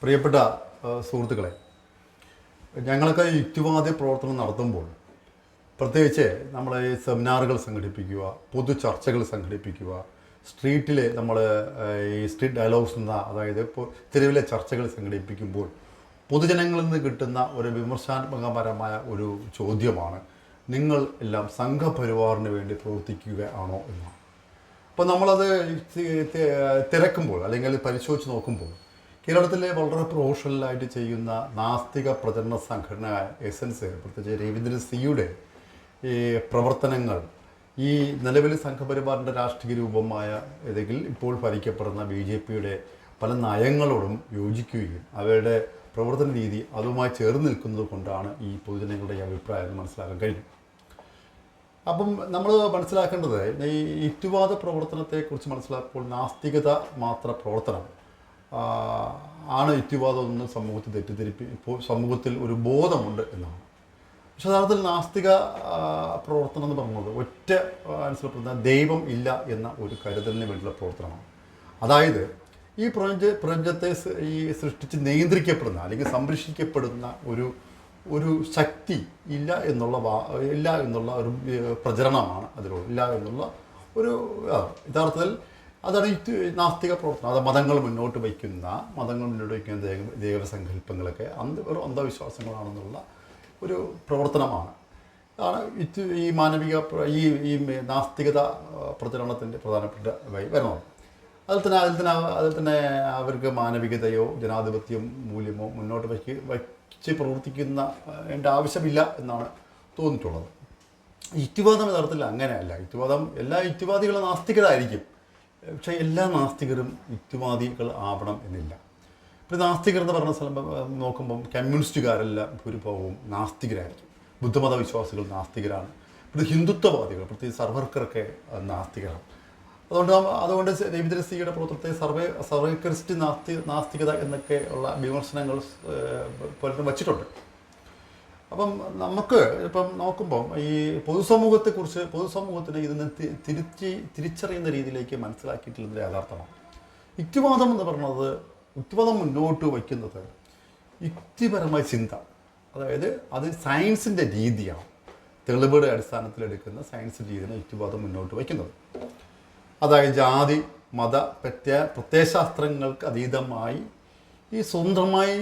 പ്രിയപ്പെട്ട സുഹൃത്തുക്കളെ, ഞങ്ങളൊക്കെ യുക്തിവാദി പ്രവർത്തനം നടത്തുമ്പോൾ പ്രത്യേകിച്ച് നമ്മൾ ഈ സെമിനാറുകൾ സംഘടിപ്പിക്കുക, പൊതു ചർച്ചകൾ സംഘടിപ്പിക്കുക, സ്ട്രീറ്റിൽ നമ്മൾ ഈ സ്ട്രീറ്റ് ഡയലോഗ്സ് അതായത് ഇപ്പോൾ തെരുവിലെ ചർച്ചകൾ സംഘടിപ്പിക്കുമ്പോൾ പൊതുജനങ്ങളിൽ നിന്ന് കിട്ടുന്ന ഒരു വിമർശനാത്മകപരമായ ഒരു ചോദ്യമാണ്, നിങ്ങൾ എല്ലാം സംഘപരിവാറിന് വേണ്ടി പ്രവർത്തിക്കുകയാണോ എന്നാണ്. അപ്പോൾ നമ്മളത് തിരക്കുമ്പോൾ അല്ലെങ്കിൽ പരിശോധിച്ച് നോക്കുമ്പോൾ കേരളത്തിലെ വളരെ പ്രൊഫഷണലായിട്ട് ചെയ്യുന്ന നാസ്തിക പ്രചരണ സംഘടന എസൻസ്, പ്രത്യേകിച്ച് രവീന്ദ്രൻ സിയുടെ ഈ പ്രവർത്തനങ്ങൾ ഈ നിലവിൽ സംഘപരിവാറിൻ്റെ രാഷ്ട്രീയ രൂപമായ ഏതെങ്കിലും ഇപ്പോൾ ഭരിക്കപ്പെടുന്ന BJP-യുടെ പല നയങ്ങളോടും യോജിക്കുകയും അവരുടെ പ്രവർത്തന രീതി അതുമായി ചേർന്ന് നിൽക്കുന്നത് കൊണ്ടാണ് ഈ പൊതുജനങ്ങളുടെ അഭിപ്രായം മനസ്സിലാക്കാൻ കഴിയും. അപ്പം നമ്മൾ മനസ്സിലാക്കേണ്ടത് ഈ യുക്തിവാദ പ്രവർത്തനത്തെക്കുറിച്ച് മനസ്സിലാക്കുമ്പോൾ നാസ്തികത മാത്ര പ്രവർത്തനം ആണ് യുക്തിവാദം എന്ന് സമൂഹത്തിൽ തെറ്റിദ്ധരിപ്പി ഇപ്പോൾ സമൂഹത്തിൽ ഒരു ബോധമുണ്ട് എന്നാണ്. പക്ഷെ യഥാർത്ഥത്തിൽ നാസ്തിക പ്രവർത്തനം എന്ന് പറയുന്നത് ഒറ്റ അനുസരിക്കുന്ന ദൈവം ഇല്ല എന്ന ഒരു കരുതലിന് വേണ്ടിയുള്ള പ്രവർത്തനമാണ്. അതായത് ഈ പ്രപഞ്ചത്തെ ഈ സൃഷ്ടിച്ച് നിയന്ത്രിക്കപ്പെടുന്ന അല്ലെങ്കിൽ സംരക്ഷിക്കപ്പെടുന്ന ഒരു ശക്തി ഇല്ല എന്നുള്ള ഒരു പ്രചരണമാണ് അതിലൂടെ ഇല്ല എന്നുള്ള ഒരു യഥാർത്ഥത്തിൽ അതാണ് നാസ്തിക പ്രവർത്തനം. അത് മതങ്ങൾ മുന്നോട്ട് വയ്ക്കുന്ന ദൈവസങ്കല്പങ്ങളൊക്കെ വെറും അന്ധവിശ്വാസങ്ങളാണെന്നുള്ള ഒരു പ്രവർത്തനമാണ്. അതാണ് ഈ മാനവിക ഈ നാസ്തികത പ്രചരണത്തിൻ്റെ പ്രധാനപ്പെട്ട വരുന്നത്. അതിൽ തന്നെ അവർക്ക് മാനവികതയോ ജനാധിപത്യം മൂല്യമോ മുന്നോട്ട് വച്ച് പ്രവർത്തിക്കുന്ന ആവശ്യമില്ല എന്നാണ് തോന്നിയിട്ടുള്ളത്. യുക്തിവാദം യഥാർത്ഥത്തിൽ അങ്ങനെയല്ല. എല്ലാ യുക്തിവാദികളും നാസ്തികരായിരിക്കും, പക്ഷേ എല്ലാ നാസ്തികരും യുക്തിവാദികൾ ആവണം എന്നില്ല. ഇപ്പോൾ നാസ്തികർ എന്ന് പറഞ്ഞ സ്ഥലം നോക്കുമ്പം കമ്മ്യൂണിസ്റ്റുകാരെല്ലാം ഭൂരിഭാഗവും നാസ്തികരായിരിക്കും. ബുദ്ധമത വിശ്വാസികൾ നാസ്തികരാണ്. ഇപ്പോൾ ഹിന്ദുത്വവാദികൾ പ്രത്യേകിച്ച് സർവർക്കറൊക്കെ നാസ്തികരാണ്. അതുകൊണ്ട് രവീന്ദ്രൻ സിയുടെ പ്രവർത്തനത്തെ സർവൈക്കറിസ്റ്റ് നാസ്തികത എന്നൊക്കെ ഉള്ള വിമർശനങ്ങൾ പലരും വച്ചിട്ടുണ്ട്. അപ്പം നമുക്ക് ഇപ്പം നോക്കുമ്പം ഈ പൊതുസമൂഹത്തിന് ഇതിനെ തിരിച്ചറിയുന്ന രീതിയിലേക്ക് മനസ്സിലാക്കിയിട്ടുള്ളതിൻ്റെ യാഥാർത്ഥ്യമാണ്. യുക്തിവാദം എന്ന് പറയുന്നത്, യുക്തിവാദം മുന്നോട്ട് വയ്ക്കുന്നത് യുക്തിപരമായ ചിന്ത, അതായത് അത് സയൻസിൻ്റെ രീതിയാണ്. തെളിവുകളുടെ അടിസ്ഥാനത്തിലെടുക്കുന്ന സയൻസിൻ്റെ രീതിയാണ് യുക്തിവാദം മുന്നോട്ട് വയ്ക്കുന്നത്. അതായത് ജാതി മത പ്രത്യയശാസ്ത്രങ്ങൾക്ക് അതീതമായി ഈ സ്വന്തമായി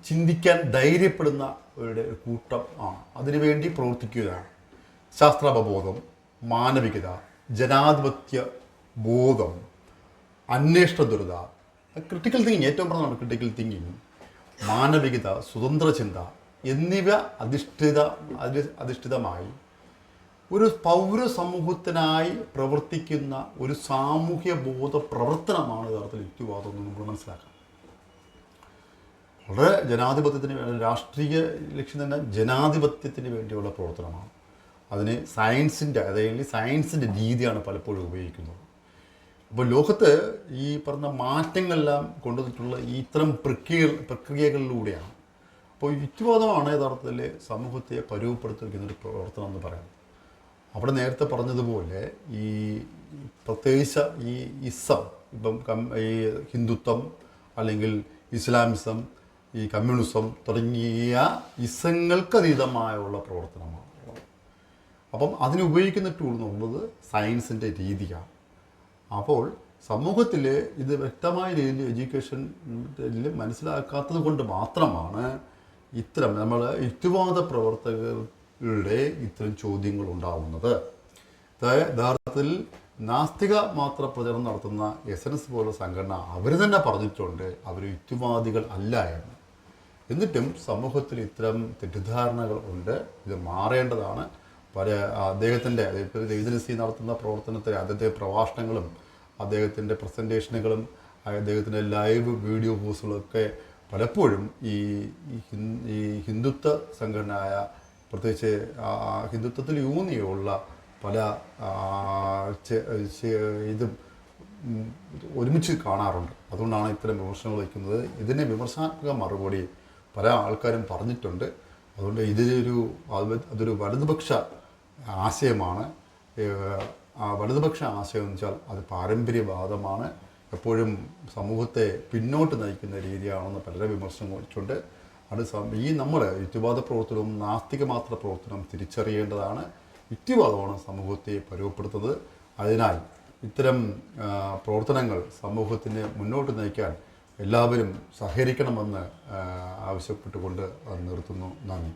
ചിന്തിക്കാൻ ധൈര്യപ്പെടുന്ന ഒരു കൂട്ടം ആണ്. അതിനുവേണ്ടി പ്രവർത്തിക്കുകയാണ്. ശാസ്ത്രാവബോധം, മാനവികത, ജനാധിപത്യ ബോധം, അന്വേഷണ ദുരിത, ക്രിട്ടിക്കൽ തിങ്കിങ്, ഏറ്റവും പ്രധാനമാണ് ക്രിട്ടിക്കൽ തിങ്കിങ്, മാനവികത, സ്വതന്ത്ര ചിന്ത എന്നിവ അധിഷ്ഠിതമായി ഒരു പൗരസമൂഹത്തിനായി പ്രവർത്തിക്കുന്ന ഒരു സാമൂഹ്യ ബോധ പ്രവർത്തനമാണ് യഥാർത്ഥത്തിൽ യുക്തിവാദം എന്ന് നമ്മൾ മനസ്സിലാക്കാം. വളരെ ജനാധിപത്യത്തിന് രാഷ്ട്രീയ ലക്ഷ്യം തന്നെ ജനാധിപത്യത്തിന് വേണ്ടിയുള്ള പ്രവർത്തനമാണ്. അതിന് സയൻസിൻ്റെ രീതിയാണ് പലപ്പോഴും ഉപയോഗിക്കുന്നത്. അപ്പോൾ ലോകത്ത് ഈ പറഞ്ഞ മാറ്റങ്ങളെല്ലാം കൊണ്ടുവന്നിട്ടുള്ള ഇത്തരം പ്രക്രിയകളിലൂടെയാണ്. അപ്പോൾ യുക്തിവാദമാണ് യഥാർത്ഥത്തിൽ സമൂഹത്തെ പരുവപ്പെടുത്തിയിരിക്കുന്ന ഒരു പ്രവർത്തനം എന്ന് പറയുന്നത്. അവിടെ നേരത്തെ പറഞ്ഞതുപോലെ ഈ പ്രത്യേകിച്ച് ഈ ഇപ്പം ഈ ഹിന്ദുത്വം അല്ലെങ്കിൽ ഇസ്ലാമിസം, ഈ കമ്മ്യൂണിസം തുടങ്ങിയ ഇസങ്ങൾക്കതീതമായുള്ള പ്രവർത്തനമാണ്. അപ്പം അതിനുപയോഗിക്കുന്ന ടൂൾ എന്നുള്ളത് സയൻസിൻ്റെ രീതിയാണ്. അപ്പോൾ സമൂഹത്തിൽ ഇത് വ്യക്തമായ രീതിയിൽ എഡ്യൂക്കേഷനിൽ മനസ്സിലാക്കാത്തത് കൊണ്ട് മാത്രമാണ് ഇത്തരം നമ്മൾ യുക്തിവാദ പ്രവർത്തകരുടെ ഇത്തരം ചോദ്യങ്ങൾ ഉണ്ടാവുന്നത്. യഥാർത്ഥത്തിൽ നാസ്തിക മാത്ര പ്രചരണം നടത്തുന്ന എസൻസ് പോലുള്ള സംഘടന അവർ തന്നെ പറഞ്ഞിട്ടുണ്ട് അവർ യുക്തിവാദികൾ അല്ല എന്ന്. എന്നിട്ടും സമൂഹത്തിൽ ഇത്തരം തെറ്റിദ്ധാരണകൾ ഉണ്ട്. ഇത് മാറേണ്ടതാണ്. അദ്ദേഹത്തിൻ്റെ രവീന്ദ്രൻ സി നടത്തുന്ന പ്രവർത്തനത്തിൽ അദ്ദേഹത്തെ പ്രഭാഷണങ്ങളും അദ്ദേഹത്തിൻ്റെ പ്രസൻറ്റേഷനുകളും അദ്ദേഹത്തിൻ്റെ ലൈവ് വീഡിയോസുകളൊക്കെ പലപ്പോഴും ഈ ഹിന്ദുത്വ സംഘടനയായ പ്രത്യേകിച്ച് ഹിന്ദുത്വത്തിൽ ഊന്നിയുള്ള പല ഇതും ഒരുമിച്ച് കാണാറുണ്ട്. അതുകൊണ്ടാണ് ഇത്തരം വിമർശനങ്ങൾ വയ്ക്കുന്നത്. ഇതിനെ വിമർശനാത്മക മറുപടി പല ആൾക്കാരും പറഞ്ഞിട്ടുണ്ട്. അതുകൊണ്ട് അതൊരു വലതുപക്ഷ ആശയമാണ്. വലതുപക്ഷ ആശയം എന്ന് വെച്ചാൽ അത് പാരമ്പര്യവാദമാണ്. എപ്പോഴും സമൂഹത്തെ പിന്നോട്ട് നയിക്കുന്ന രീതിയാണെന്ന് പലരെ വിമർശിച്ചുകൊണ്ട് ഈ നമ്മൾ യുക്തിവാദ പ്രവർത്തനവും നാസ്തികമാത്ര പ്രവർത്തനം തിരിച്ചറിയേണ്ടതാണ്. യുക്തിവാദമാണ് സമൂഹത്തെ പരുവപ്പെടുത്തുന്നത്. അതിനാൽ ഇത്തരം പ്രവർത്തനങ്ങൾ സമൂഹത്തിന് മുന്നോട്ട് നയിക്കാൻ എല്ലാവരും സഹകരിക്കണമെന്ന് ആവശ്യപ്പെട്ടുകൊണ്ട് നിർത്തുന്നു. നന്ദി.